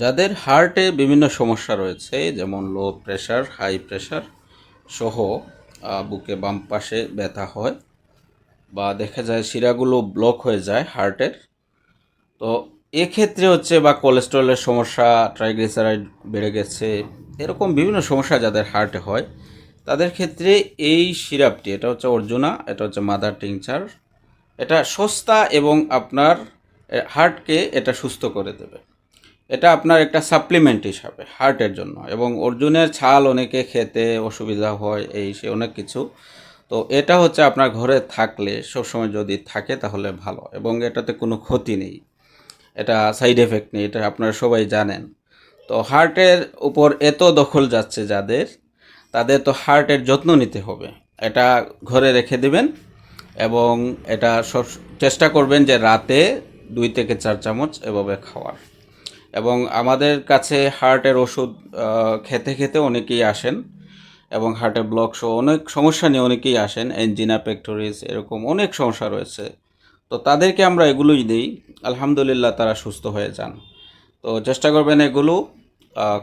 যাদের হার্টে বিভিন্ন সমস্যা রয়েছে, যেমন লো প্রেশার, হাই প্রেশার সহ বুকে বাম পাশে ব্যথা হয় বা দেখা যায় শিরাগুলো ব্লক হয়ে যায় হার্টের, তো এক্ষেত্রে হচ্ছে বা কোলেস্টেরলের সমস্যা, ট্রাইগ্লিসারাইড বেড়ে গেছে, এরকম বিভিন্ন সমস্যা যাদের হার্টে হয় তাদের ক্ষেত্রে এই সিরাপটি, এটা হচ্ছে অর্জুনা, এটা হচ্ছে মাদার টিংচার, এটা সস্তা এবং আপনার হার্টকে এটা সুস্থ করে দেবে। এটা আপনার একটা সাপ্লিমেন্ট হিসাবে হার্টের জন্য। এবং অর্জুনের ছাল অনেকে খেতে অসুবিধা হয়, এই সে অনেক কিছু। তো এটা হচ্ছে আপনার ঘরে থাকলে সবসময় যদি থাকে তাহলে ভালো, এবং এটাতে কোনো ক্ষতি নেই, এটা সাইড এফেক্ট নেই, এটা আপনারা সবাই জানেন। তো হার্টের উপর এত দখল যাচ্ছে যাদের, তাদের তো হার্টের যত্ন নিতে হবে। এটা ঘরে রেখে দিবেন এবং এটা সব চেষ্টা করবেন যে রাতে 2 থেকে 4 চামচ এভাবে খাওয়ার। এবং আমাদের কাছে হার্টের ওষুধ খেতে খেতে অনেকেই আসেন, এবং হার্টের ব্লক সহ অনেক সমস্যা নিয়ে অনেকেই আসেন, এনজিনা পেক্টোরিস এরকম অনেক সমস্যা রয়েছে। তো তাদেরকে আমরা এগুলোই দিই, আলহামদুলিল্লাহ তারা সুস্থ হয়ে যান। তো চেষ্টা করবেন এগুলো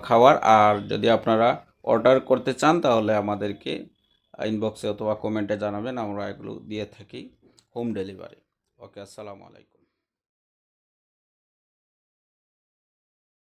খাওয়ার। আর যদি আপনারা অর্ডার করতে চান তাহলে আমাদেরকে ইনবক্সে অথবা কমেন্টে জানাবেন, আমরা এগুলো দিয়ে থাকি হোম ডেলিভারি। ওকে, আসসালামু আলাইকুম।